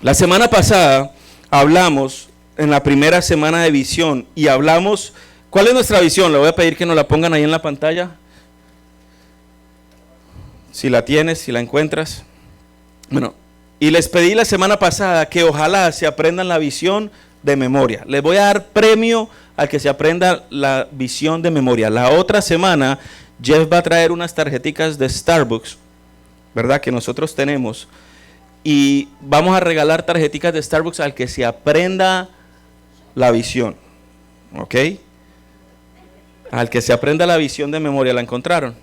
La semana pasada hablamos en la primera semana de visión y hablamos, ¿cuál es nuestra visión? Le voy a pedir que nos la pongan ahí en la pantalla. Si la tienes, si la encuentras. Bueno, y les pedí la semana pasada que ojalá se aprendan la visión de memoria. Les voy a dar premio al que se aprenda la visión de memoria. La otra semana Jeff va a traer unas tarjeticas de Starbucks, ¿verdad? Que nosotros tenemos. Y vamos a regalar tarjeticas de Starbucks al que se aprenda la visión. ¿Ok? Al que se aprenda la visión de memoria. ¿La encontraron?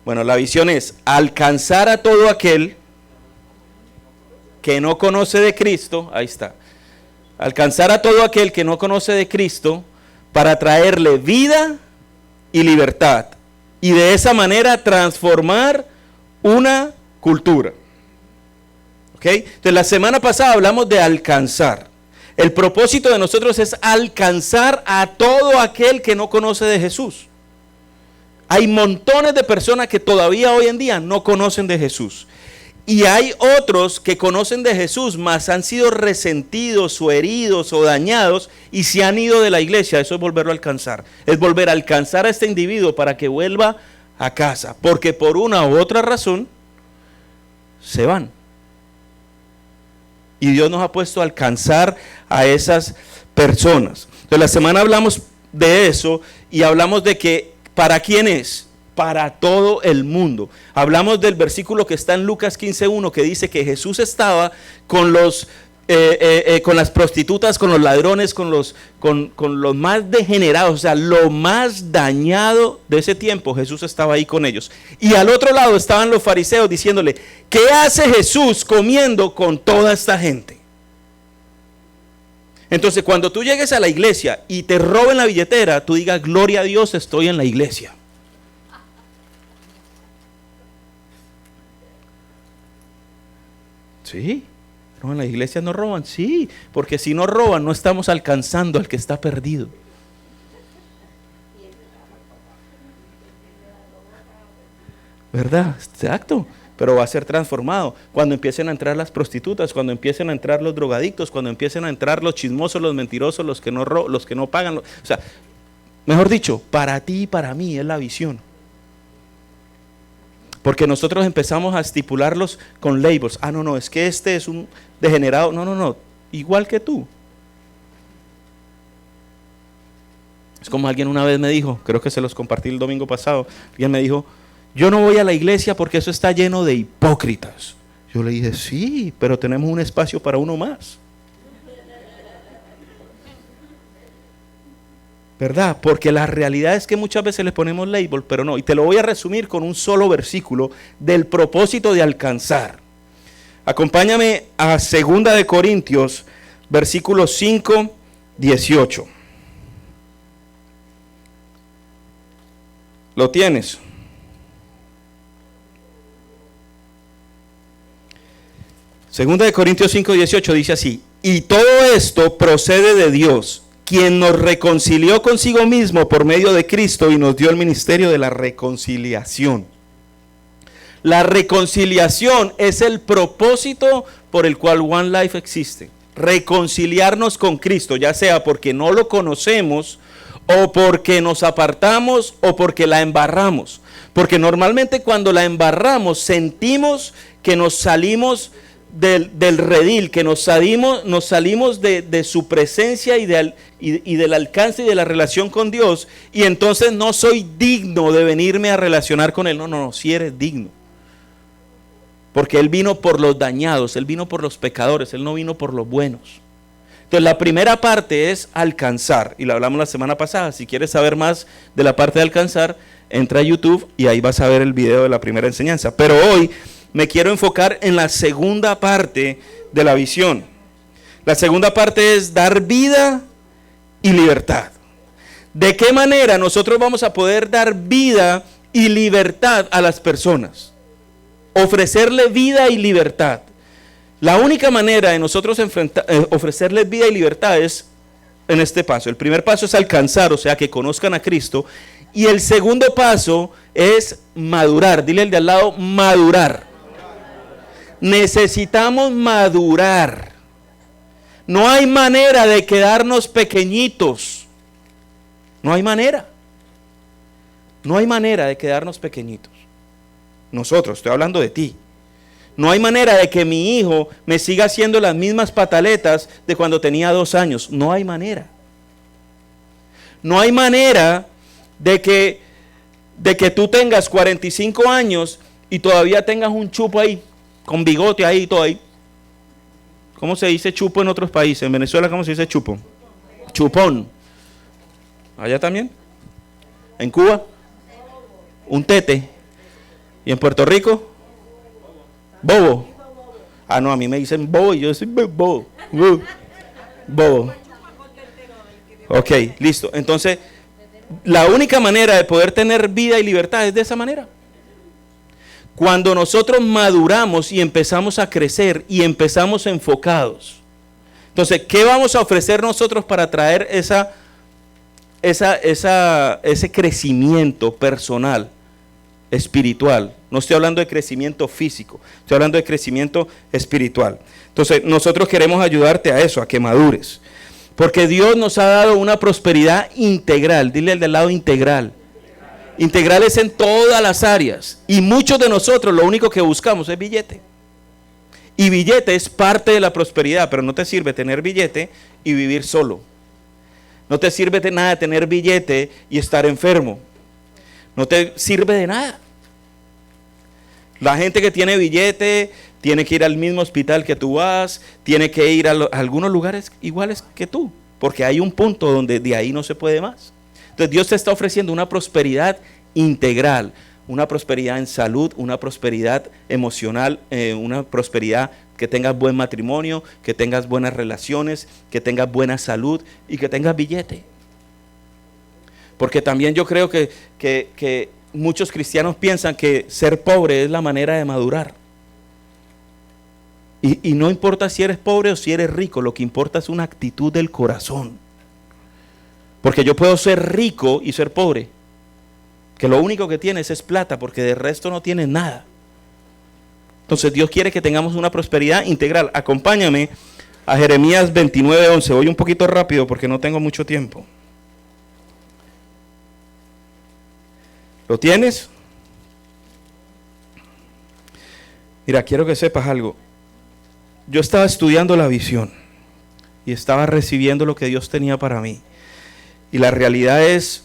Bueno, la visión es alcanzar a todo aquel que no conoce de Cristo. Ahí está. Alcanzar a todo aquel que no conoce de Cristo para traerle vida y libertad. Y de esa manera transformar una cultura. ¿Ok? Entonces la semana pasada hablamos de alcanzar. El propósito de nosotros es alcanzar a todo aquel que no conoce de Jesús. Hay montones de personas que todavía hoy en día no conocen de Jesús. Y hay otros que conocen de Jesús, mas han sido resentidos o heridos o dañados y se han ido de la iglesia. Eso es volverlo a alcanzar. Es volver a alcanzar a este individuo para que vuelva a casa. Porque por una u otra razón se van. Y Dios nos ha puesto a alcanzar a esas personas. Entonces la semana hablamos de eso y hablamos de que ¿para quién es? Para todo el mundo. Hablamos del versículo que está en Lucas 15:1 que dice que Jesús estaba con con las prostitutas, con los ladrones, con los más degenerados, o sea, lo más dañado de ese tiempo. Jesús estaba ahí con ellos. Y al otro lado estaban los fariseos diciéndole, ¿qué hace Jesús comiendo con toda esta gente? Entonces, cuando tú llegues a la iglesia y te roben la billetera, tú digas, gloria a Dios, estoy en la iglesia. Sí, pero en las iglesias no roban, sí, porque si no roban no estamos alcanzando al que está perdido. ¿Verdad? Exacto, pero va a ser transformado cuando empiecen a entrar las prostitutas, cuando empiecen a entrar los drogadictos, cuando empiecen a entrar los chismosos, los mentirosos, los que no pagan, o sea, mejor dicho, para ti y para mí es la visión. Porque nosotros empezamos a estipularlos con labels. Ah, no, es que este es un degenerado. No, igual que tú. Es como alguien una vez me dijo, creo que se los compartí el domingo pasado, alguien me dijo, yo no voy a la iglesia porque eso está lleno de hipócritas. Yo le dije, sí, pero tenemos un espacio para uno más. ¿Verdad? Porque la realidad es que muchas veces le ponemos label, pero no. Y te lo voy a resumir con un solo versículo del propósito de alcanzar. Acompáñame a 2 de Corintios, versículo 5, 18. ¿Lo tienes? Segunda de Corintios 5, 18 dice así, y todo esto procede de Dios, quien nos reconcilió consigo mismo por medio de Cristo y nos dio el ministerio de la reconciliación. La reconciliación es el propósito por el cual One Life existe. Reconciliarnos con Cristo, ya sea porque no lo conocemos, o porque nos apartamos, o porque la embarramos. Porque normalmente cuando la embarramos sentimos que nos salimos del redil, que nos salimos de su presencia y del alcance y de la relación con Dios, y entonces no soy digno de venirme a relacionar con Él. No, si eres digno, porque Él vino por los dañados, Él vino por los pecadores, Él no vino por los buenos. Entonces la primera parte es alcanzar, y lo hablamos la semana pasada. Si quieres saber más de la parte de alcanzar, entra a YouTube y ahí vas a ver el video de la primera enseñanza. Pero hoy me quiero enfocar en la segunda parte de la visión. La segunda parte es dar vida y libertad. ¿De qué manera nosotros vamos a poder dar vida y libertad a las personas? Ofrecerle vida y libertad. La única manera de nosotros ofrecerles vida y libertad es en este paso. El primer paso es alcanzar, o sea, que conozcan a Cristo. Y el segundo paso es madurar. Dile al de al lado, madurar. Necesitamos madurar. No hay manera de quedarnos pequeñitos. No hay manera. No hay manera de quedarnos pequeñitos. Nosotros, estoy hablando de ti. No hay manera de que mi hijo me siga haciendo las mismas pataletas de cuando tenía 2 años. No hay manera. No hay manera de que tú tengas 45 años y todavía tengas un chupo ahí, con bigote ahí, todo ahí. ¿Cómo se dice chupo en otros países? En Venezuela, ¿cómo se dice chupo? Chupón. ¿Allá también? ¿En Cuba? Un tete. ¿Y en Puerto Rico? Bobo. Ah, no, a mí me dicen bobo y yo soy bobo. Bobo. Ok, listo. Entonces, la única manera de poder tener vida y libertad es de esa manera. Cuando nosotros maduramos y empezamos a crecer y empezamos enfocados. Entonces, ¿qué vamos a ofrecer nosotros para traer ese crecimiento personal, espiritual? No estoy hablando de crecimiento físico, estoy hablando de crecimiento espiritual. Entonces, nosotros queremos ayudarte a eso, a que madures. Porque Dios nos ha dado una prosperidad integral. Dile al del lado integral. Integral es en todas las áreas. Y muchos de nosotros lo único que buscamos es billete. Y billete es parte de la prosperidad, pero no te sirve tener billete y vivir solo. No te sirve de nada tener billete y estar enfermo. No te sirve de nada. La gente que tiene billete tiene que ir al mismo hospital que tú vas, tiene que ir a algunos lugares iguales que tú, porque hay un punto donde de ahí no se puede más. Entonces Dios te está ofreciendo una prosperidad integral, una prosperidad en salud, una prosperidad emocional, una prosperidad que tengas buen matrimonio, que tengas buenas relaciones, que tengas buena salud y que tengas billete. Porque también yo creo que muchos cristianos piensan que ser pobre es la manera de madurar. Y no importa si eres pobre o si eres rico, lo que importa es una actitud del corazón. Porque yo puedo ser rico y ser pobre, que lo único que tienes es plata, porque de resto no tienes nada. Entonces Dios quiere que tengamos una prosperidad integral. Acompáñame a Jeremías 29:11. Voy un poquito rápido porque no tengo mucho tiempo. ¿Lo tienes? Mira, quiero que sepas algo. Yo estaba estudiando la visión y estaba recibiendo lo que Dios tenía para mí. Y la realidad es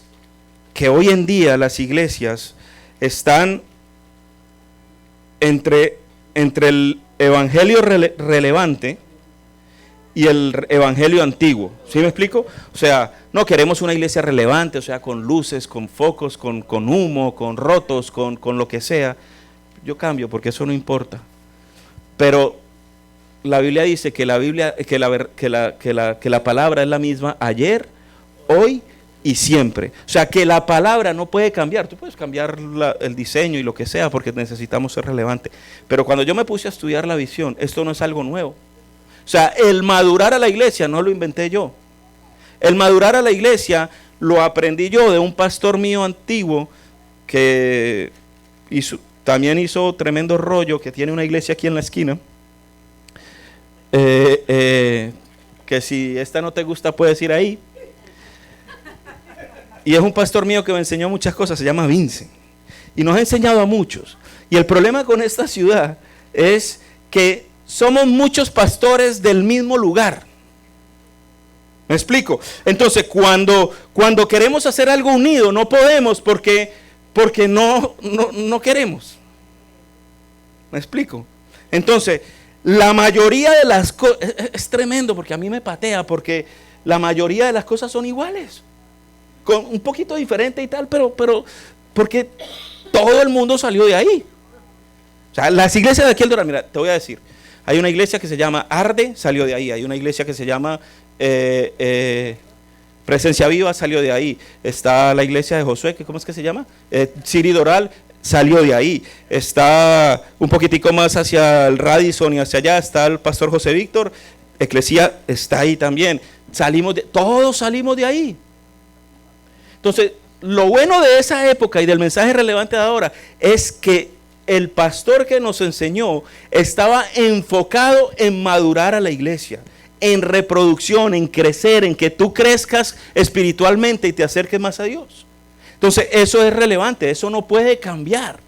que hoy en día las iglesias están entre el evangelio relevante y el evangelio antiguo. ¿Sí me explico? O sea, no queremos una iglesia relevante, o sea, con luces, con focos, con humo, con rotos, con lo que sea. Yo cambio porque eso no importa. Pero la Biblia dice que la palabra es la misma ayer, hoy y siempre. O sea, que la palabra no puede cambiar. Tú puedes cambiar el diseño y lo que sea porque necesitamos ser relevantes. Pero cuando yo me puse a estudiar la visión, esto no es algo nuevo. O sea, el madurar a la iglesia no lo inventé yo. El madurar a la iglesia lo aprendí yo de un pastor mío antiguo que también hizo tremendo rollo, que tiene una iglesia aquí en la esquina. Que si esta no te gusta puedes ir ahí. Y es un pastor mío que me enseñó muchas cosas, se llama Vincent. Y nos ha enseñado a muchos. Y el problema con esta ciudad es que somos muchos pastores del mismo lugar. ¿Me explico? Entonces, cuando queremos hacer algo unido, no podemos porque no queremos. ¿Me explico? Entonces, la mayoría de las cosas, es tremendo porque a mí me patea, porque la mayoría de las cosas son iguales. Con un poquito diferente y tal, pero porque todo el mundo salió de ahí. O sea, las iglesias de aquí al Doral, mira, te voy a decir, hay una iglesia que se llama Arde, salió de ahí. Hay una iglesia que se llama Presencia Viva, salió de ahí. Está la iglesia de Josué, ¿cómo es que se llama? Siri Doral, salió de ahí. Está un poquitico más hacia el Radisson y hacia allá, está el pastor José Víctor, Eclesia está ahí también. Todos salimos de ahí. Entonces, lo bueno de esa época y del mensaje relevante de ahora es que el pastor que nos enseñó estaba enfocado en madurar a la iglesia, en reproducción, en crecer, en que tú crezcas espiritualmente y te acerques más a Dios. Entonces eso es relevante, eso no puede cambiar.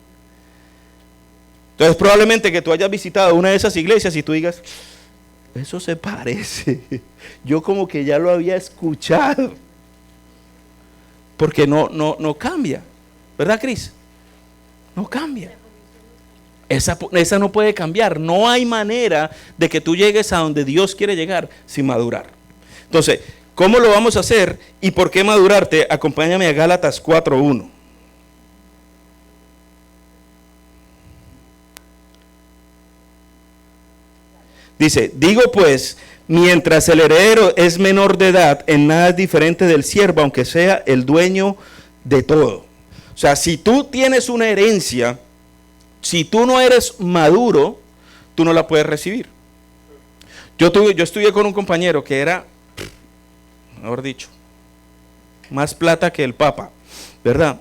Entonces probablemente que tú hayas visitado una de esas iglesias y tú digas, eso se parece, yo como que ya lo había escuchado, porque no cambia, ¿verdad, Cris? No cambia. Esa no puede cambiar. No hay manera de que tú llegues a donde Dios quiere llegar sin madurar. Entonces, ¿cómo lo vamos a hacer y por qué madurarte? Acompáñame a Gálatas 4:1. Dice, digo pues, mientras el heredero es menor de edad, en nada es diferente del siervo, aunque sea el dueño de todo. O sea, si tú tienes una herencia, si tú no eres maduro, tú no la puedes recibir. Yo estudié con un compañero que era, mejor dicho, más plata que el papa, ¿verdad?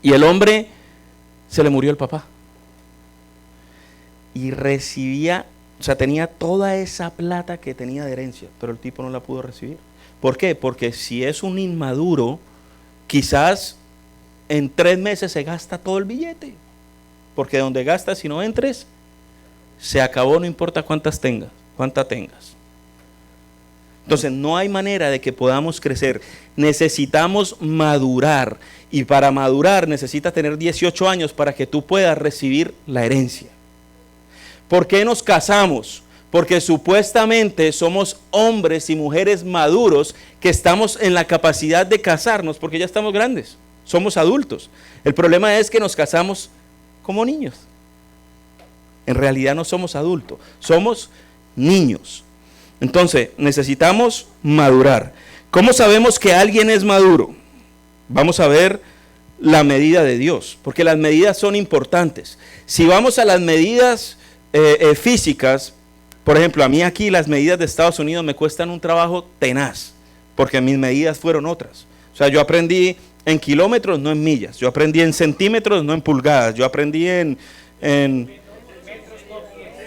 Y el hombre, se le murió el papá. Y recibía, o sea, tenía toda esa plata que tenía de herencia, pero el tipo no la pudo recibir. ¿Por qué? Porque si es un inmaduro, quizás en 3 meses se gasta todo el billete. Porque donde gastas, si no entres, se acabó, no importa cuánta tengas. Entonces no hay manera de que podamos crecer. Necesitamos madurar. Y para madurar necesitas tener 18 años para que tú puedas recibir la herencia. ¿Por qué nos casamos? Porque supuestamente somos hombres y mujeres maduros que estamos en la capacidad de casarnos porque ya estamos grandes. Somos adultos. El problema es que nos casamos como niños. En realidad no somos adultos, somos niños. Entonces necesitamos madurar. ¿Cómo sabemos que alguien es maduro? Vamos a ver la medida de Dios, porque las medidas son importantes. Si vamos a las medidas físicas, por ejemplo, a mí aquí las medidas de Estados Unidos me cuestan un trabajo tenaz, porque mis medidas fueron otras. O sea, yo aprendí en kilómetros, no en millas. Yo aprendí en centímetros, no en pulgadas. Yo aprendí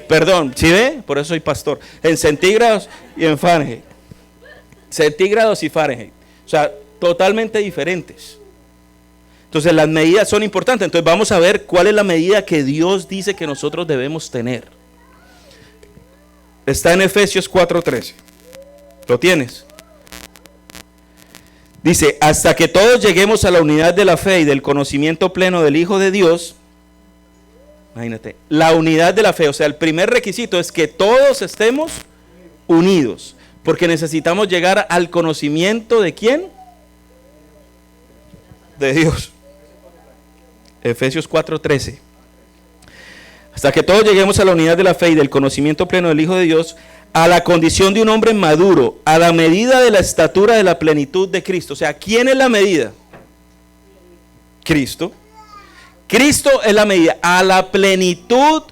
perdón, ¿sí ve? Por eso soy pastor. En centígrados y en Fahrenheit. Centígrados y Fahrenheit. O sea, totalmente diferentes. Entonces las medidas son importantes. Entonces vamos a ver cuál es la medida que Dios dice que nosotros debemos tener. Está en Efesios 4:13. ¿Lo tienes? Dice, hasta que todos lleguemos a la unidad de la fe y del conocimiento pleno del Hijo de Dios. Imagínate, la unidad de la fe. O sea, el primer requisito es que todos estemos unidos. Porque necesitamos llegar al conocimiento de ¿quién? De Dios. Efesios 4:13. Hasta que todos lleguemos a la unidad de la fe y del conocimiento pleno del Hijo de Dios, a la condición de un hombre maduro, a la medida de la estatura de la plenitud de Cristo. O sea, ¿quién es la medida? Cristo. Cristo es la medida, a la plenitud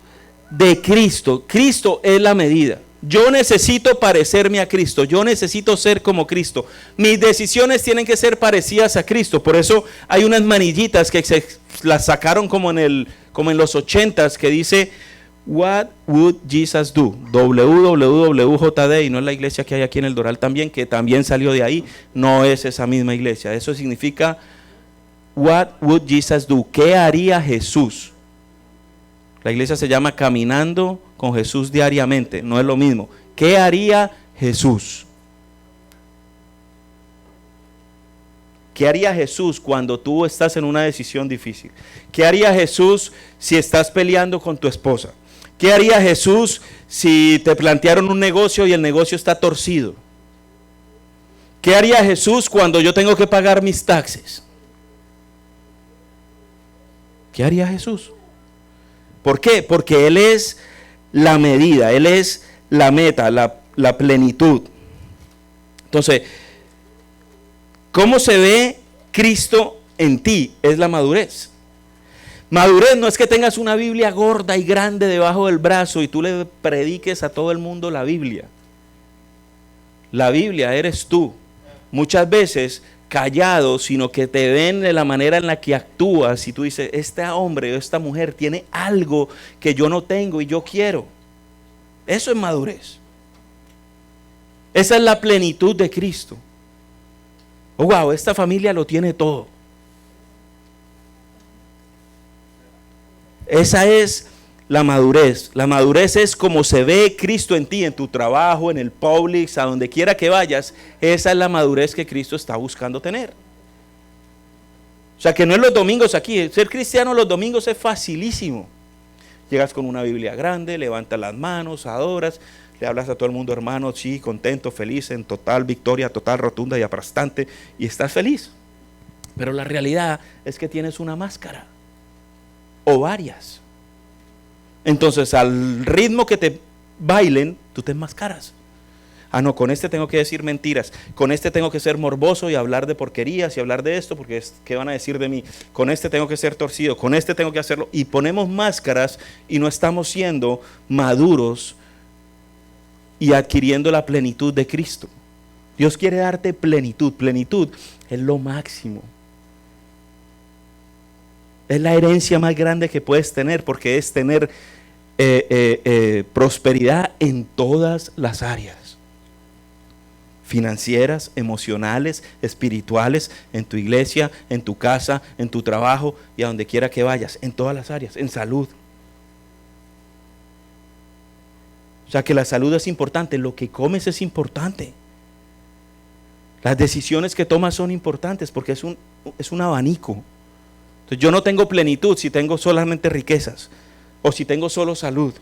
de Cristo. Cristo es la medida. Yo necesito parecerme a Cristo, yo necesito ser como Cristo. Mis decisiones tienen que ser parecidas a Cristo. Por eso hay unas manillitas que las sacaron como en los 80s que dice What would Jesus do? WWJD, y no es la iglesia que hay aquí en el Doral también, que también salió de ahí, no es esa misma iglesia. Eso significa What would Jesus do? ¿Qué haría Jesús? La iglesia se llama Caminando con Jesús diariamente, no es lo mismo. ¿Qué haría Jesús? ¿Qué haría Jesús cuando tú estás en una decisión difícil? ¿Qué haría Jesús si estás peleando con tu esposa? ¿Qué haría Jesús si te plantearon un negocio y el negocio está torcido? ¿Qué haría Jesús cuando yo tengo que pagar mis taxes? ¿Qué haría Jesús? ¿Por qué? Porque Él es la medida, Él es la meta, la plenitud. Entonces, ¿cómo se ve Cristo en ti? Es la madurez. Madurez no es que tengas una Biblia gorda y grande debajo del brazo y tú le prediques a todo el mundo la Biblia. La Biblia eres tú. Muchas veces callado, sino que te ven de la manera en la que actúas y tú dices, este hombre o esta mujer tiene algo que yo no tengo y yo quiero. Eso es madurez. Esa es la plenitud de Cristo. Oh, wow, esta familia lo tiene todo. Esa es la madurez. La madurez es como se ve Cristo en ti, en tu trabajo, en el Publix, a donde quiera que vayas. Esa es la madurez que Cristo está buscando tener. O sea, que no es los domingos aquí. Ser cristiano los domingos es facilísimo. Llegas con una Biblia grande, levantas las manos, adoras, le hablas a todo el mundo, hermano, sí, contento, feliz, en total victoria, total, rotunda y aplastante, y estás feliz. Pero la realidad es que tienes una máscara o varias. Entonces, al ritmo que te bailen, tú te enmascaras. Ah, no, con este tengo que decir mentiras, con este tengo que ser morboso y hablar de porquerías y hablar de esto, porque ¿qué van a decir de mí? Con este tengo que ser torcido, con este tengo que hacerlo, y ponemos máscaras y no estamos siendo maduros y adquiriendo la plenitud de Cristo. Dios quiere darte plenitud. Plenitud es lo máximo. Es la herencia más grande que puedes tener, porque es tener prosperidad en todas las áreas. Financieras, emocionales, espirituales, en tu iglesia, en tu casa, en tu trabajo y a donde quiera que vayas, en todas las áreas, en salud. O sea que la salud es importante, lo que comes es importante. Las decisiones que tomas son importantes porque es un abanico. Entonces, yo no tengo plenitud si tengo solamente riquezas, o si tengo solo salud,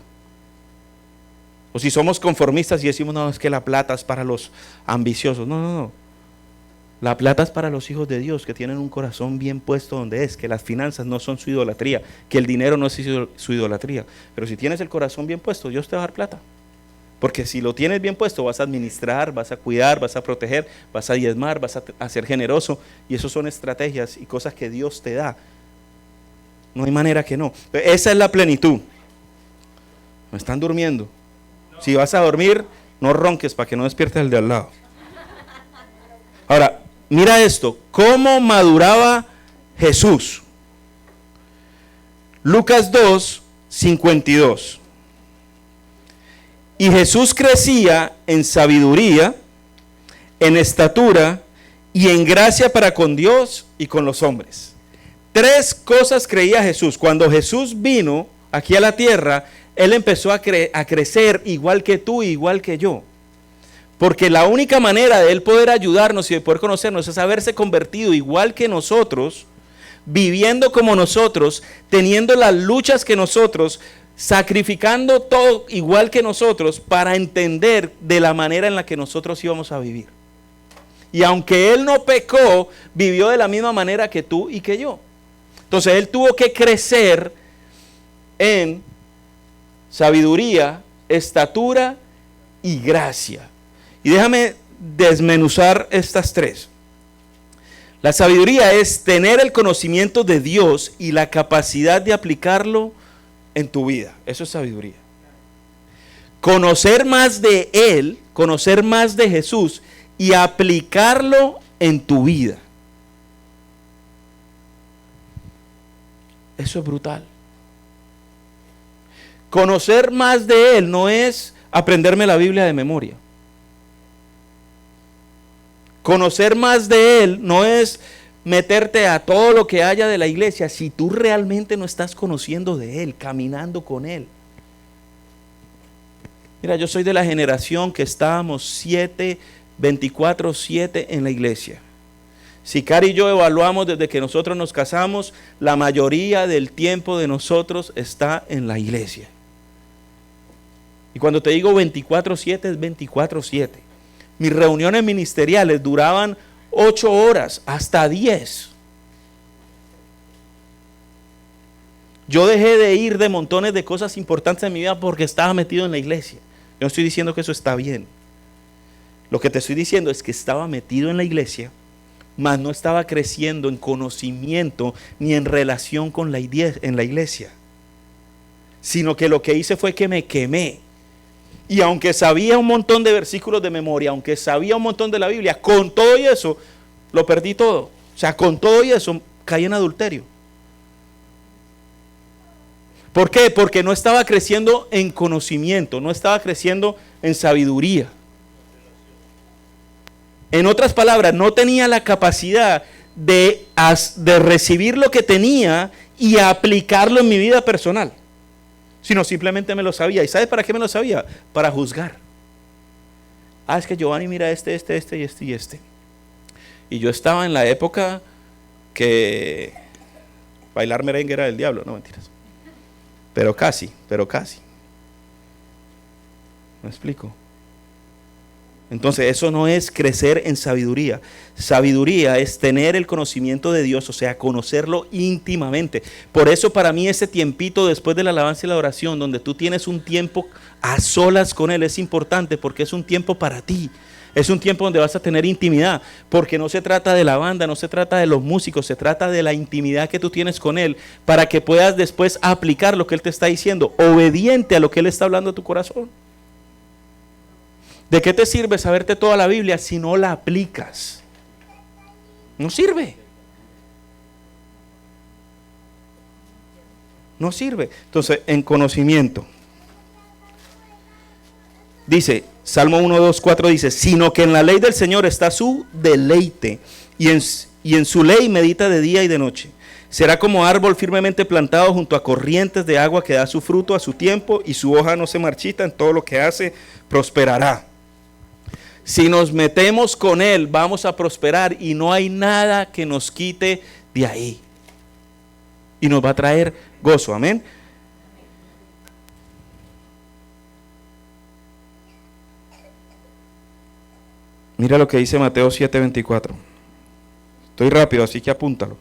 o si somos conformistas y decimos, no, es que la plata es para los ambiciosos. No. La plata es para los hijos de Dios que tienen un corazón bien puesto donde es, que las finanzas no son su idolatría, que el dinero no es su idolatría. Pero si tienes el corazón bien puesto, Dios te va a dar plata. Porque si lo tienes bien puesto, vas a administrar, vas a cuidar, vas a proteger, vas a diezmar, vas a ser generoso. Y eso son estrategias y cosas que Dios te da. No hay manera que no. Esa es la plenitud. ¿Me están durmiendo? Si vas a dormir, no ronques para que no despiertes el de al lado. Ahora, mira esto. ¿Cómo maduraba Jesús? Lucas 2, 52. Y Jesús crecía en sabiduría, en estatura y en gracia para con Dios y con los hombres. 3 cosas creía Jesús. Cuando Jesús vino aquí a la tierra, Él empezó a crecer igual que tú, igual que yo. Porque la única manera de Él poder ayudarnos y de poder conocernos es haberse convertido igual que nosotros, viviendo como nosotros, teniendo las luchas que nosotros, sacrificando todo igual que nosotros para entender de la manera en la que nosotros íbamos a vivir. Y aunque Él no pecó, vivió de la misma manera que tú y que yo. Entonces Él tuvo que crecer en sabiduría, estatura y gracia. Y déjame desmenuzar estas 3. La sabiduría es tener el conocimiento de Dios y la capacidad de aplicarlo en tu vida. Eso es sabiduría. Conocer más de Él, conocer más de Jesús y aplicarlo en tu vida. Eso es brutal. Conocer más de Él no es aprenderme la Biblia de memoria. Conocer más de Él no es meterte a todo lo que haya de la iglesia si tú realmente no estás conociendo de Él, caminando con Él. Mira, yo soy de la generación que estábamos 24/7 en la iglesia. Si Cari y yo evaluamos desde que nosotros nos casamos, la mayoría del tiempo de nosotros está en la iglesia. Y cuando te digo 24/7 es 24/7. Mis reuniones ministeriales duraban 8 horas, hasta 10. Yo dejé de ir de montones de cosas importantes en mi vida porque estaba metido en la iglesia. Yo no estoy diciendo que eso está bien. Lo que te estoy diciendo es que estaba metido en la iglesia, mas no estaba creciendo en conocimiento ni en relación con la iglesia. Sino que lo que hice fue que me quemé. Y aunque sabía un montón de versículos de memoria, aunque sabía un montón de la Biblia, con todo y eso, lo perdí todo. O sea, con todo y eso caí en adulterio. ¿Por qué? Porque no estaba creciendo en conocimiento, no estaba creciendo en sabiduría. En otras palabras, no tenía la capacidad de recibir lo que tenía y aplicarlo en mi vida personal, sino simplemente me lo sabía. ¿Y sabes para qué me lo sabía? Para juzgar. Es que Giovanni mira este y este y este. Y yo estaba en la época que bailar merengue era del diablo, no mentiras. Pero casi. ¿Me explico? Entonces eso no es crecer en sabiduría. Sabiduría es tener el conocimiento de Dios, o sea, conocerlo íntimamente. Por eso para mí ese tiempito después de la alabanza y la oración, donde tú tienes un tiempo a solas con Él, es importante porque es un tiempo para ti. Es un tiempo donde vas a tener intimidad, porque no se trata de la banda, no se trata de los músicos, se trata de la intimidad que tú tienes con Él, para que puedas después aplicar lo que Él te está diciendo, obediente a lo que Él está hablando a tu corazón. ¿De qué te sirve saberte toda la Biblia si no la aplicas? No sirve. No sirve. Entonces, en conocimiento. Dice, Salmo 1, 2, 4 dice, sino que en la ley del Señor está su deleite, y en su ley medita de día y de noche. Será como árbol firmemente plantado junto a corrientes de agua que da su fruto a su tiempo, y su hoja no se marchita, en todo lo que hace prosperará. Si nos metemos con Él, vamos a prosperar y no hay nada que nos quite de ahí. Y nos va a traer gozo, amén. Mira lo que dice Mateo 7:24. Estoy rápido, así que apúntalo.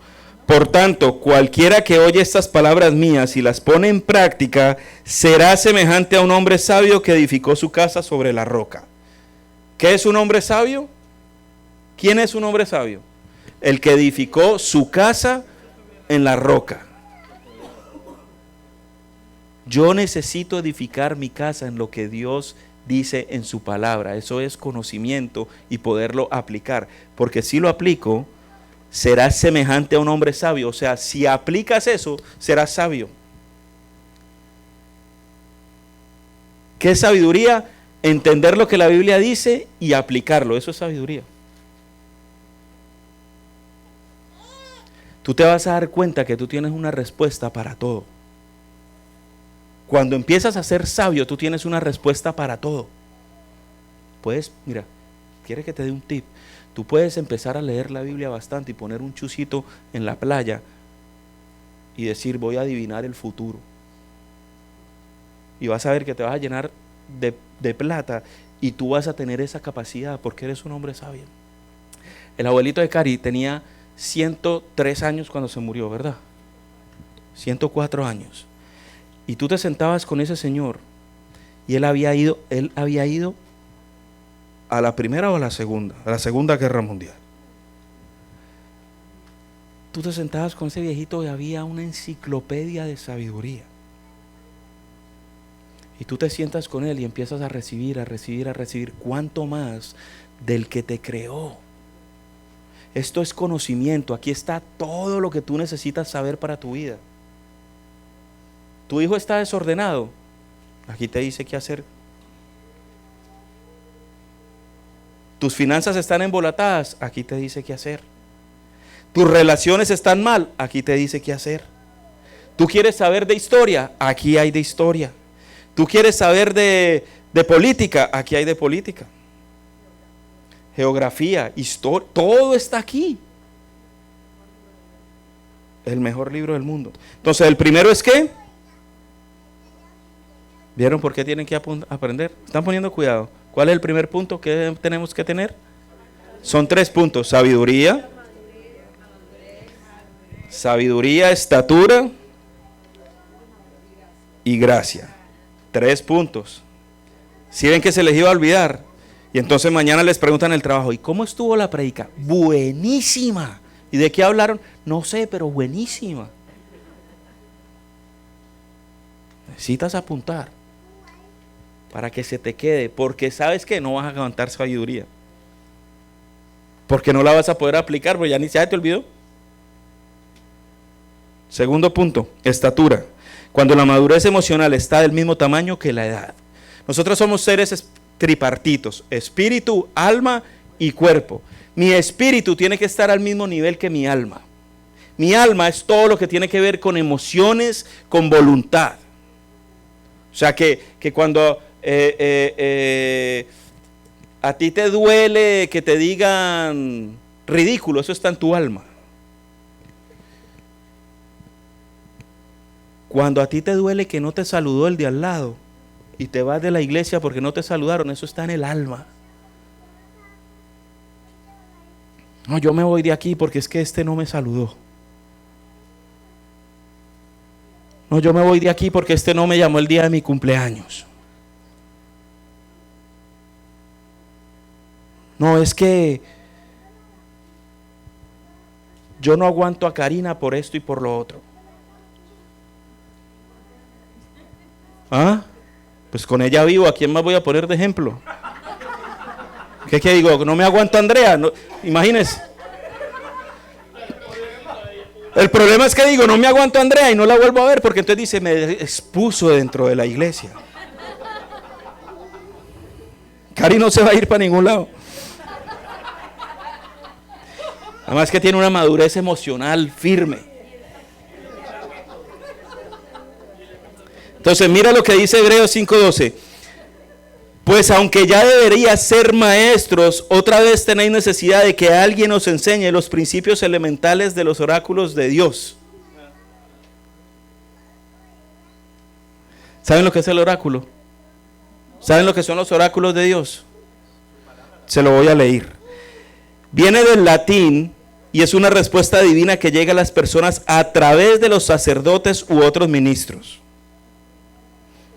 Por tanto, cualquiera que oye estas palabras mías y las pone en práctica, será semejante a un hombre sabio que edificó su casa sobre la roca. ¿Qué es un hombre sabio? ¿Quién es un hombre sabio? El que edificó su casa en la roca. Yo necesito edificar mi casa en lo que Dios dice en su palabra. Eso es conocimiento y poderlo aplicar. Porque si lo aplico, serás semejante a un hombre sabio. O sea, si aplicas eso, serás sabio. ¿Qué es sabiduría? Entender lo que la Biblia dice y aplicarlo. Eso es sabiduría. Tú te vas a dar cuenta que tú tienes una respuesta para todo. Cuando empiezas a ser sabio, tú tienes una respuesta para todo. Puedes, mira, ¿quieres que te dé un tip? Tú puedes empezar a leer la Biblia bastante y poner un chucito en la playa y decir, voy a adivinar el futuro. Y vas a ver que te vas a llenar de plata y tú vas a tener esa capacidad porque eres un hombre sabio. El abuelito de Cari tenía 103 años cuando se murió, ¿verdad? 104 años. Y tú te sentabas con ese señor y él había ido a la primera o a la Segunda Guerra Mundial. Tú te sentabas con ese viejito y había una enciclopedia de sabiduría. Y tú te sientas con él y empiezas a recibir, cuánto más del que te creó. Esto es conocimiento. Aquí está todo lo que tú necesitas saber para tu vida. Tu hijo está desordenado. Aquí te dice qué hacer. Tus finanzas están embolatadas. Aquí te dice qué hacer. Tus relaciones están mal. Aquí te dice qué hacer. Tú quieres saber de historia. Aquí hay de historia. Tú quieres saber de política. Aquí hay de política. Geografía, historia, todo está aquí. El mejor libro del mundo. Entonces, el primero es ¿qué? ¿Vieron por qué tienen que aprender? Están poniendo cuidado. ¿Cuál es el primer punto que tenemos que tener? Son 3 puntos. Sabiduría, estatura y gracia. 3 puntos. Si ven que se les iba a olvidar. Y entonces mañana les preguntan el trabajo. ¿Y cómo estuvo la predica? Buenísima. ¿Y de qué hablaron? No sé, pero buenísima. Necesitas apuntar para que se te quede, porque sabes que no vas a aguantar sabiduría. porque no la vas a poder aplicar, porque ya te olvidó. Segundo punto, estatura. Cuando la madurez emocional está del mismo tamaño que la edad. Nosotros somos seres tripartitos, espíritu, alma y cuerpo. Mi espíritu tiene que estar al mismo nivel que mi alma. Mi alma es todo lo que tiene que ver con emociones, con voluntad. O sea que cuando a ti te duele que te digan ridículo, eso está en tu alma. Cuando a ti te duele que no te saludó el de al lado y te vas de la iglesia porque no te saludaron, eso está en el alma. No, yo me voy de aquí porque es que este no me saludó. No, yo me voy de aquí porque este no me llamó el día de mi cumpleaños. No, es que yo no aguanto a Karina por esto y por lo otro. ¿Ah? Pues con ella vivo, ¿a quién más voy a poner de ejemplo? ¿Qué digo? ¿No me aguanto a Andrea? No, imagínense. El problema es que digo, no me aguanto a Andrea y no la vuelvo a ver porque entonces dice, me expuso dentro de la iglesia. Cari no se va a ir para ningún lado. Además que tiene una madurez emocional firme. Entonces mira lo que dice Hebreos 5:12. Pues aunque ya debería ser maestros, otra vez tenéis necesidad de que alguien os enseñe los principios elementales de los oráculos de Dios. ¿Saben lo que es el oráculo? ¿Saben lo que son los oráculos de Dios? Se lo voy a leer. Viene del latín y es una respuesta divina que llega a las personas a través de los sacerdotes u otros ministros.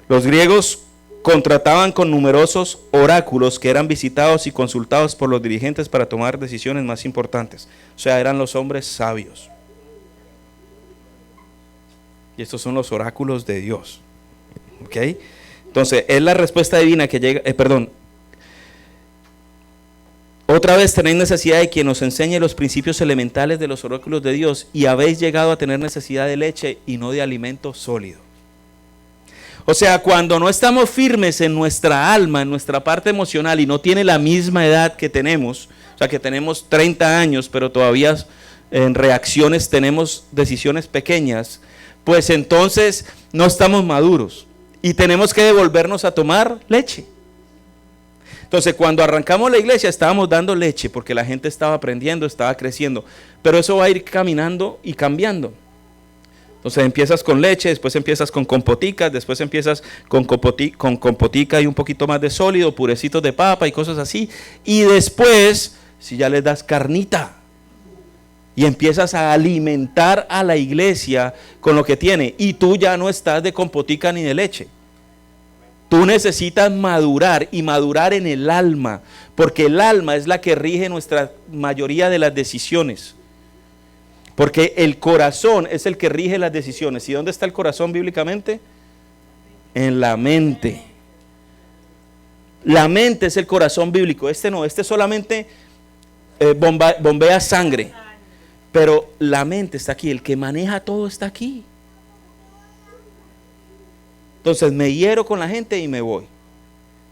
Los griegos contrataban con numerosos oráculos que eran visitados y consultados por los dirigentes para tomar decisiones más importantes. O sea, eran los hombres sabios. Y estos son los oráculos de Dios. ¿Ok? Entonces, es la respuesta divina que llega, Otra vez tenéis necesidad de quien os enseñe los principios elementales de los oráculos de Dios y habéis llegado a tener necesidad de leche y no de alimento sólido. O sea, cuando no estamos firmes en nuestra alma, en nuestra parte emocional y no tiene la misma edad que tenemos, o sea que tenemos 30 años pero todavía en reacciones tenemos decisiones pequeñas, pues entonces no estamos maduros y tenemos que devolvernos a tomar leche. Entonces cuando arrancamos la iglesia estábamos dando leche porque la gente estaba aprendiendo, estaba creciendo, pero eso va a ir caminando y cambiando. Entonces empiezas con leche, después empiezas con compoticas, después empiezas con compotica y un poquito más de sólido, purecitos de papa y cosas así. Y después, si ya les das carnita y empiezas a alimentar a la iglesia con lo que tiene, y tú ya no estás de compotica ni de leche. Tú necesitas madurar y madurar en el alma, porque el alma es la que rige nuestra mayoría de las decisiones. Porque el corazón es el que rige las decisiones. ¿Y dónde está el corazón bíblicamente? En la mente. La mente es el corazón bíblico. Este no, este solamente bombea sangre. Pero la mente está aquí, el que maneja todo está aquí. Entonces me hiero con la gente y me voy.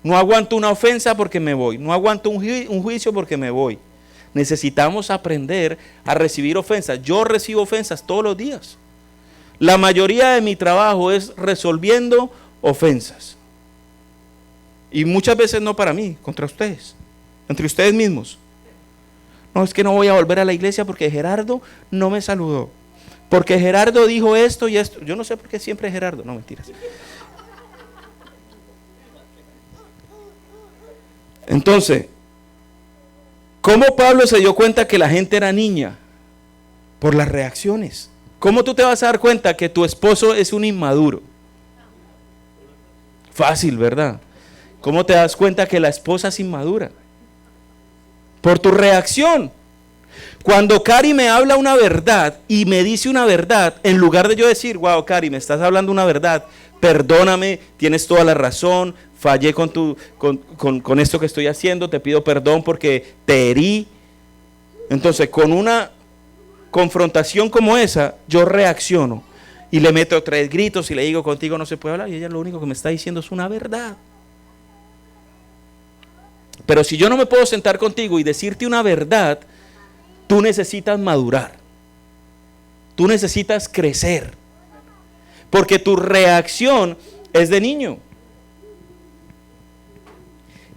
No aguanto una ofensa porque me voy. No aguanto un juicio porque me voy. Necesitamos aprender a recibir ofensas. Yo recibo ofensas todos los días. La mayoría de mi trabajo es resolviendo ofensas. Y muchas veces no para mí, contra ustedes, entre ustedes mismos. No, es que no voy a volver a la iglesia porque Gerardo no me saludó. Porque Gerardo dijo esto y esto. Yo no sé por qué siempre Gerardo. No, mentiras. Entonces, ¿cómo Pablo se dio cuenta que la gente era niña? Por las reacciones. ¿Cómo tú te vas a dar cuenta que tu esposo es un inmaduro? Fácil, ¿verdad? ¿Cómo te das cuenta que la esposa es inmadura? Por tu reacción. Cuando Cari me habla una verdad y me dice una verdad, en lugar de yo decir, wow, Cari, me estás hablando una verdad, perdóname, tienes toda la razón, fallé con esto que estoy haciendo, te pido perdón porque te herí. Entonces, con una confrontación como esa, yo reacciono y le meto 3 gritos y le digo, contigo no se puede hablar, y ella lo único que me está diciendo es una verdad. Pero si yo no me puedo sentar contigo y decirte una verdad, tú necesitas madurar. Tú necesitas crecer. Porque tu reacción es de niño.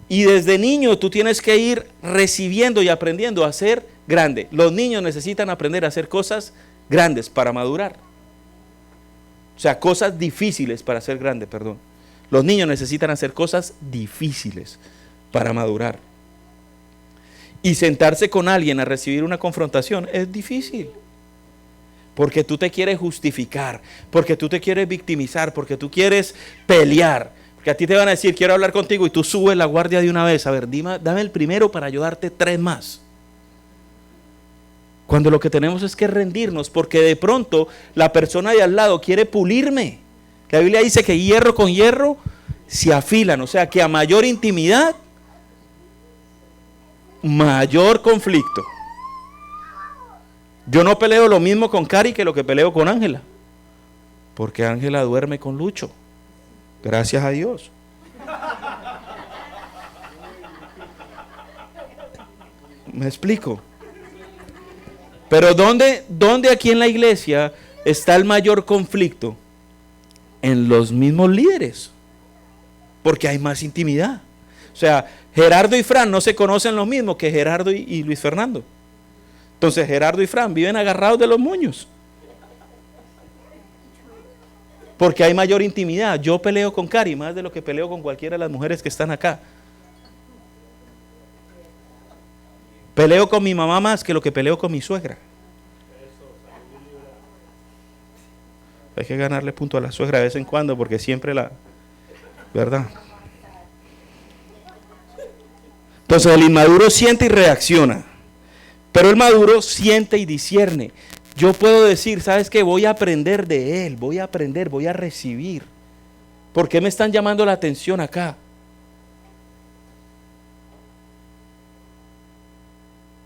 Y desde niño tú tienes que ir recibiendo y aprendiendo a ser grande. Los niños necesitan aprender a hacer cosas grandes para madurar. O sea, cosas difíciles para ser grande, perdón. Los niños necesitan hacer cosas difíciles para madurar. Y sentarse con alguien a recibir una confrontación es difícil. Porque tú te quieres justificar, porque tú te quieres victimizar, porque tú quieres pelear. Porque a ti te van a decir, quiero hablar contigo, y tú subes la guardia de una vez. A ver, dame el primero para yo darte 3 más. Cuando lo que tenemos es que rendirnos, porque de pronto la persona de al lado quiere pulirme. La Biblia dice que hierro con hierro se afilan, o sea que a mayor intimidad, mayor conflicto. Yo no peleo lo mismo con Cari que lo que peleo con Ángela, porque Ángela duerme con Lucho, gracias a Dios. ¿Me explico? Pero ¿dónde aquí en la iglesia está el mayor conflicto? En los mismos líderes, porque hay más intimidad. O sea, Gerardo y Fran no se conocen lo mismo que Gerardo y Luis Fernando. Entonces Gerardo y Fran viven agarrados de los moños, porque hay mayor intimidad. Yo peleo con Cari más de lo que peleo con cualquiera de las mujeres que están acá. Peleo con mi mamá más que lo que peleo con mi suegra. Hay que ganarle punto a la suegra de vez en cuando, porque siempre ¿verdad? Entonces el inmaduro siente y reacciona, pero el maduro siente y discierne. Yo puedo decir, ¿sabes qué? Voy a aprender de él, voy a aprender, voy a recibir. ¿Por qué me están llamando la atención acá?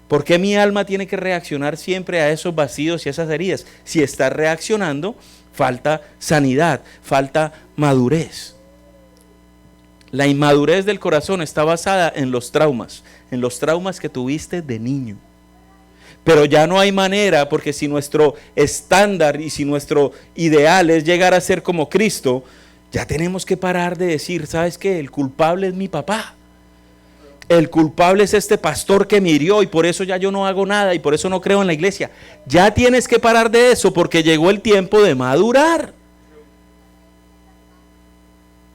¿Por qué mi alma tiene que reaccionar siempre a esos vacíos y a esas heridas? Si está reaccionando, falta sanidad, falta madurez. La inmadurez del corazón está basada en los traumas que tuviste de niño. Pero ya no hay manera, porque si nuestro estándar y si nuestro ideal es llegar a ser como Cristo, ya tenemos que parar de decir, ¿sabes qué? El culpable es mi papá. El culpable es este pastor que me hirió y por eso ya yo no hago nada y por eso no creo en la iglesia. Ya tienes que parar de eso, porque llegó el tiempo de madurar.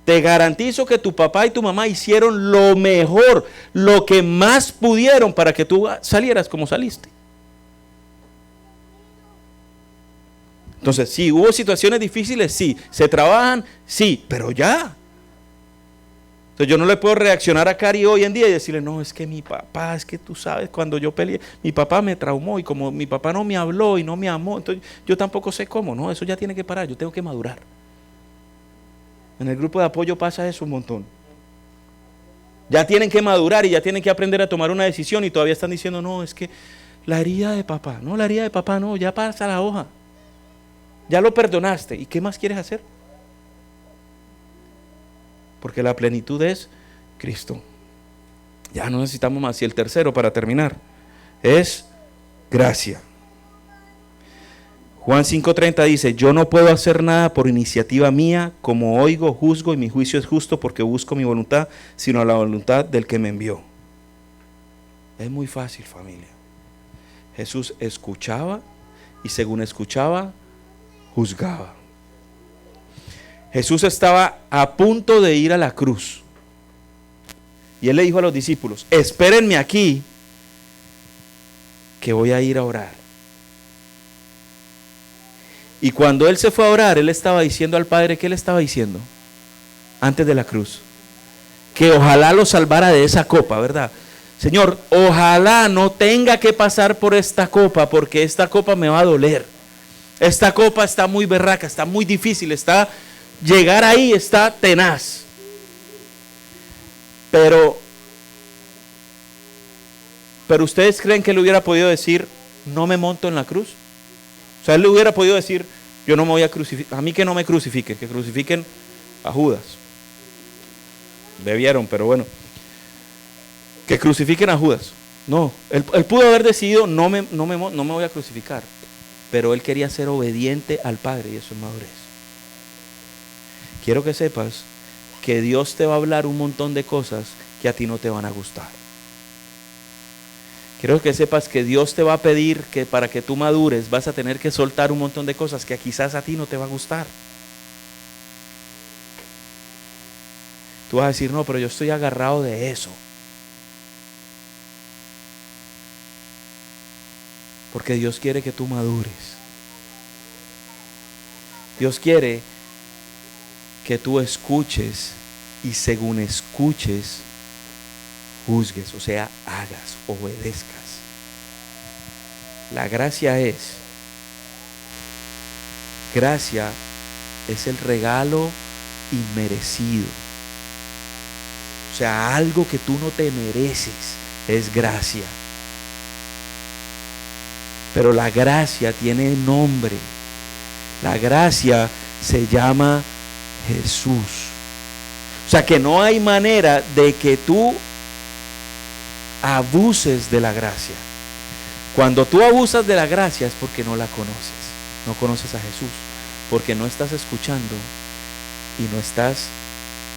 Te garantizo que tu papá y tu mamá hicieron lo mejor, lo que más pudieron para que tú salieras como saliste. Entonces, sí, hubo situaciones difíciles, sí. Se trabajan, sí, pero ya. Entonces yo no le puedo reaccionar a Cari hoy en día y decirle, no, es que mi papá, es que tú sabes, cuando yo peleé, mi papá me traumó y como mi papá no me habló y no me amó, entonces yo tampoco sé cómo. No, eso ya tiene que parar, yo tengo que madurar. En el grupo de apoyo pasa eso un montón. Ya tienen que madurar y ya tienen que aprender a tomar una decisión y todavía están diciendo, no, es que la herida de papá, no, la herida de papá no, ya pasa la hoja. Ya lo perdonaste, ¿y qué más quieres hacer? Porque la plenitud es Cristo. Ya no necesitamos más. Y el tercero, para terminar, es gracia. Juan 5:30 dice, yo no puedo hacer nada por iniciativa mía, como oigo, juzgo y mi juicio es justo porque busco mi voluntad, sino la voluntad del que me envió. Es muy fácil, familia. Jesús escuchaba y según escuchaba, juzgaba. Jesús estaba a punto de ir a la cruz. Y él le dijo a los discípulos, espérenme aquí, que voy a ir a orar. Y cuando él se fue a orar, él estaba diciendo al Padre, ¿qué le estaba diciendo? Antes de la cruz. Que ojalá lo salvara de esa copa, ¿verdad? Señor, ojalá no tenga que pasar por esta copa, porque esta copa me va a doler. Esta copa está muy berraca, está muy difícil, llegar ahí está tenaz. Pero Pero ustedes creen que él hubiera podido decir, no me monto en la cruz. O sea, él le hubiera podido decir, yo no me voy a crucificar, a mí que no me crucifiquen, que crucifiquen a Judas. Debieron, pero bueno, que crucifiquen a Judas. No, él pudo haber decidido, no me voy a crucificar, pero él quería ser obediente al Padre, y eso es madurez. Quiero que sepas que Dios te va a hablar un montón de cosas que a ti no te van a gustar. Quiero que sepas que Dios te va a pedir que para que tú madures vas a tener que soltar un montón de cosas que quizás a ti no te va a gustar. Tú vas a decir, no, pero yo estoy agarrado de eso. Porque Dios quiere que tú madures. Dios quiere que tú escuches y según escuches, juzgues, o sea, hagas, obedezcas. La gracia es el regalo inmerecido. O sea, algo que tú no te mereces es gracia. Pero la gracia tiene nombre. La gracia se llama Jesús. O sea que no hay manera de que tú abuses de la gracia. Cuando tú abusas de la gracia es porque no la conoces. No conoces a Jesús. Porque no estás escuchando y no estás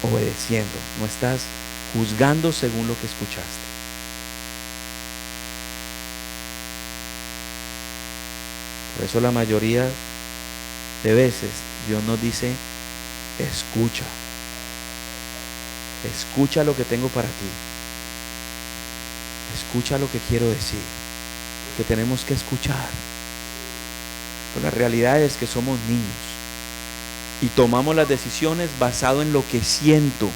obedeciendo. No estás juzgando según lo que escuchaste. Por eso la mayoría de veces Dios nos dice, escucha. Escucha lo que tengo para ti. Escucha lo que quiero decir. Que tenemos que escuchar. Pero la realidad es que somos niños y tomamos las decisiones basado en lo que siento.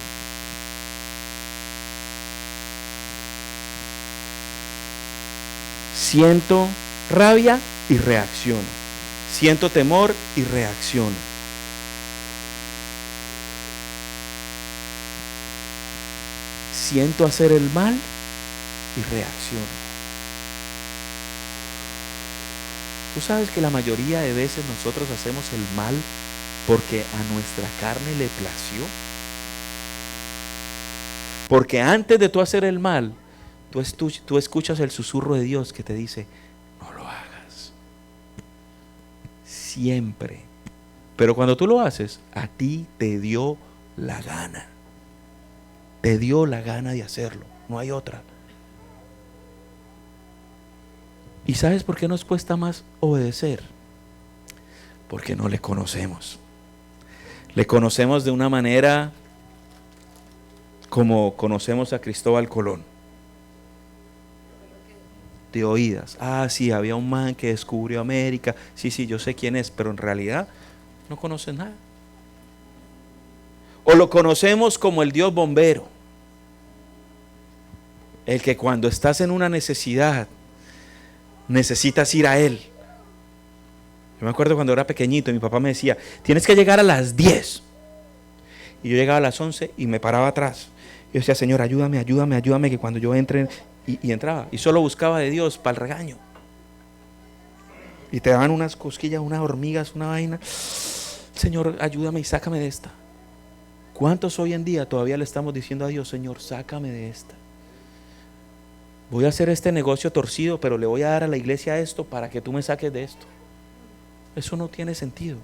Siento rabia y reacciono. Siento temor y reacciono. Siento hacer el mal y reacciono. Tú sabes que la mayoría de veces nosotros hacemos el mal porque a nuestra carne le plació. Porque antes de tú hacer el mal, tú escuchas el susurro de Dios que te dice, no lo hagas. Siempre. Pero cuando tú lo haces, a ti te dio la gana. Te dio la gana de hacerlo. No hay otra. ¿Y sabes por qué nos cuesta más obedecer? Porque no le conocemos. Le conocemos de una manera como conocemos a Cristóbal Colón. De oídas. Ah, sí, había un man que descubrió América. Sí, yo sé quién es, pero en realidad no conoces nada. O lo conocemos como el Dios bombero. El que cuando estás en una necesidad, necesitas ir a Él. Yo me acuerdo cuando era pequeñito, mi papá me decía, tienes que llegar a las 10. Y yo llegaba a las 11 y me paraba atrás. Yo decía, Señor, ayúdame, que cuando yo entre, y entraba. Y solo buscaba de Dios para el regaño. Y te daban unas cosquillas, unas hormigas, una vaina. Señor, ayúdame y sácame de esta. ¿Cuántos hoy en día todavía le estamos diciendo a Dios, Señor, sácame de esta? Voy a hacer este negocio torcido, pero le voy a dar a la iglesia esto para que tú me saques de esto. Eso no tiene sentido.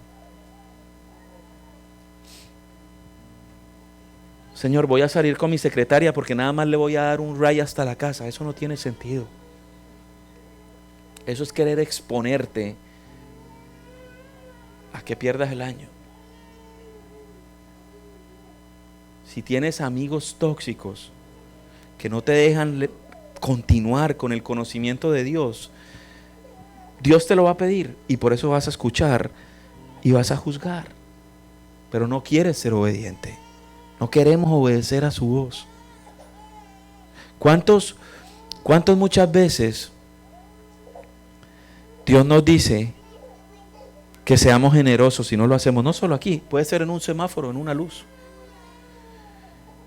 Señor, voy a salir con mi secretaria porque nada más le voy a dar un ray hasta la casa. Eso no tiene sentido. Eso es querer exponerte a que pierdas el año. Si tienes amigos tóxicos que no te dejan continuar con el conocimiento de Dios, Dios te lo va a pedir y por eso vas a escuchar y vas a juzgar, pero no quieres ser obediente. No queremos obedecer a su voz. ¿Cuántos muchas veces Dios nos dice que seamos generosos y no lo hacemos? No solo aquí, puede ser en un semáforo, en una luz.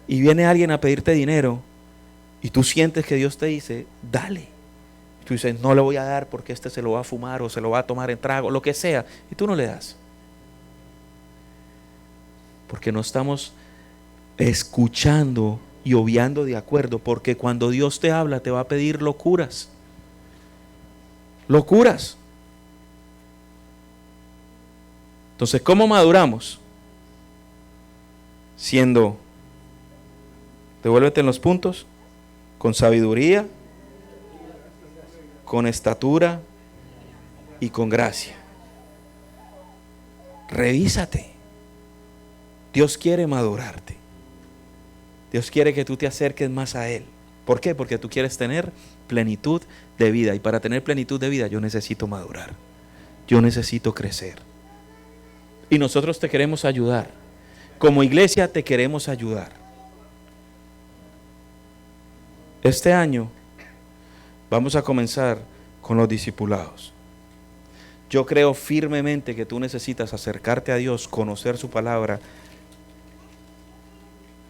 Y viene alguien a pedirte dinero y tú sientes que Dios te dice, dale. Tú dices, no le voy a dar porque este se lo va a fumar o se lo va a tomar en trago, lo que sea, y tú no le das. Porque no estamos escuchando y obviando de acuerdo, porque cuando Dios te habla te va a pedir locuras. Locuras. Entonces, ¿cómo maduramos? Siendo, devuélvete en los puntos, con sabiduría, con estatura y con gracia. Revísate. Dios quiere madurarte. Dios quiere que tú te acerques más a Él. ¿Por qué? Porque tú quieres tener plenitud de vida. Y para tener plenitud de vida yo necesito madurar. Yo necesito crecer. Y nosotros te queremos ayudar. Como iglesia te queremos ayudar. Este año vamos a comenzar con los discipulados. Yo creo firmemente que tú necesitas acercarte a Dios, conocer su palabra,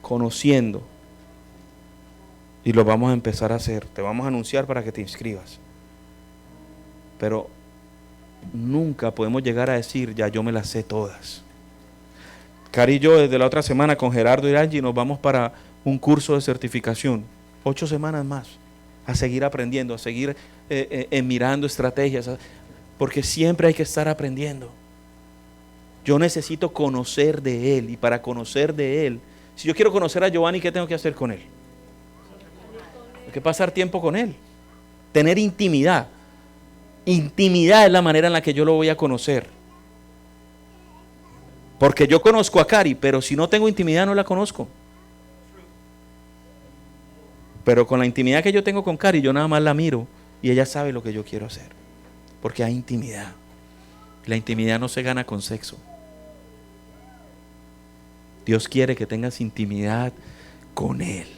conociendo, y lo vamos a empezar a hacer. Te vamos a anunciar para que te inscribas, pero nunca podemos llegar a decir, ya yo me las sé todas. Cari y yo desde la otra semana con Gerardo y Angie nos vamos para un curso de certificación, 8 semanas más, a seguir aprendiendo, a seguir mirando estrategias, porque siempre hay que estar aprendiendo. Yo necesito conocer de Él, y para conocer de Él, si yo quiero conocer a Giovanni, ¿qué tengo que hacer con él? Hay que pasar tiempo con él, tener intimidad. Intimidad es la manera en la que yo lo voy a conocer. Porque yo conozco a Cari, pero si no tengo intimidad no la conozco. Pero con la intimidad que yo tengo con Cari, yo nada más la miro y ella sabe lo que yo quiero hacer. Porque hay intimidad. La intimidad no se gana con sexo. Dios quiere que tengas intimidad con Él.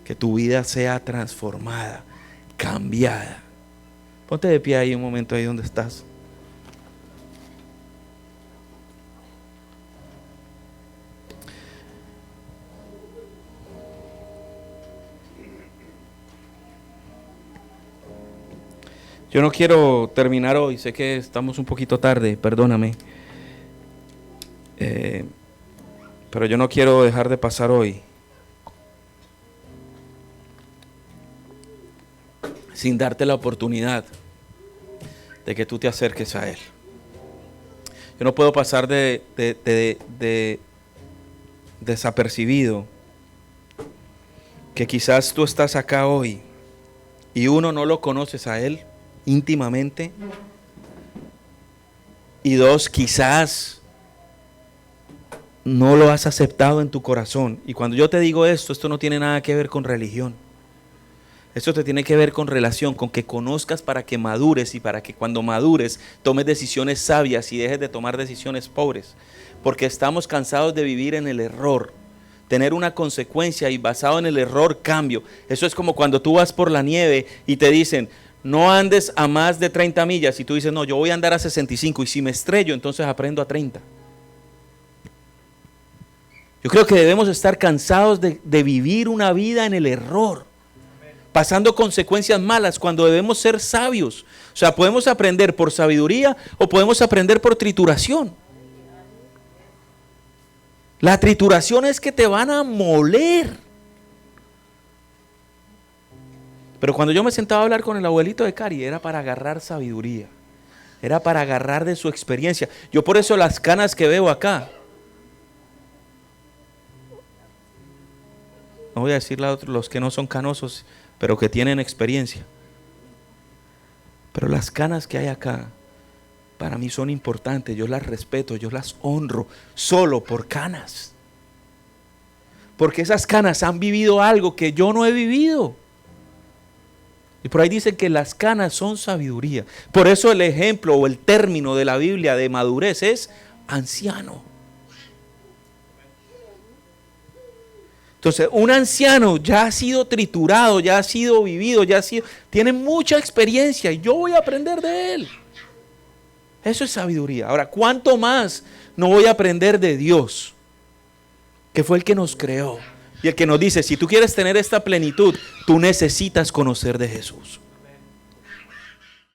Que tu vida sea transformada, cambiada. Ponte de pie ahí un momento, ahí donde estás. Yo no quiero terminar hoy, sé que estamos un poquito tarde, perdóname. Pero yo no quiero dejar de pasar hoy sin darte la oportunidad de que tú te acerques a Él. Yo no puedo pasar desapercibido que quizás tú estás acá hoy y uno, no lo conoces a Él íntimamente, y dos, quizás no lo has aceptado en tu corazón. Y cuando yo te digo esto no tiene nada que ver con religión. Esto te tiene que ver con relación, con que conozcas para que madures, y para que cuando madures tomes decisiones sabias y dejes de tomar decisiones pobres. Porque estamos cansados de vivir en el error, tener una consecuencia y basado en el error cambio. Eso es como cuando tú vas por la nieve y te dicen, no andes a más de 30 millas, y tú dices, no, yo voy a andar a 65 y si me estrello, entonces aprendo a 30. Yo creo que debemos estar cansados de vivir una vida en el error, pasando consecuencias malas, cuando debemos ser sabios. O sea, podemos aprender por sabiduría o podemos aprender por trituración. La trituración es que te van a moler. Pero cuando yo me sentaba a hablar con el abuelito de Cari, era para agarrar sabiduría, era para agarrar de su experiencia. Yo por eso las canas que veo acá, no voy a decirle a otros, los que no son canosos, pero que tienen experiencia. Pero las canas que hay acá, para mí son importantes, yo las respeto, yo las honro, solo por canas. Porque esas canas han vivido algo que yo no he vivido. Y por ahí dicen que las canas son sabiduría. Por eso el ejemplo o el término de la Biblia de madurez es anciano. Entonces, un anciano ya ha sido triturado, ya ha sido vivido, tiene mucha experiencia y yo voy a aprender de él. Eso es sabiduría. Ahora, ¿cuánto más no voy a aprender de Dios? Que fue el que nos creó y el que nos dice, si tú quieres tener esta plenitud, tú necesitas conocer de Jesús.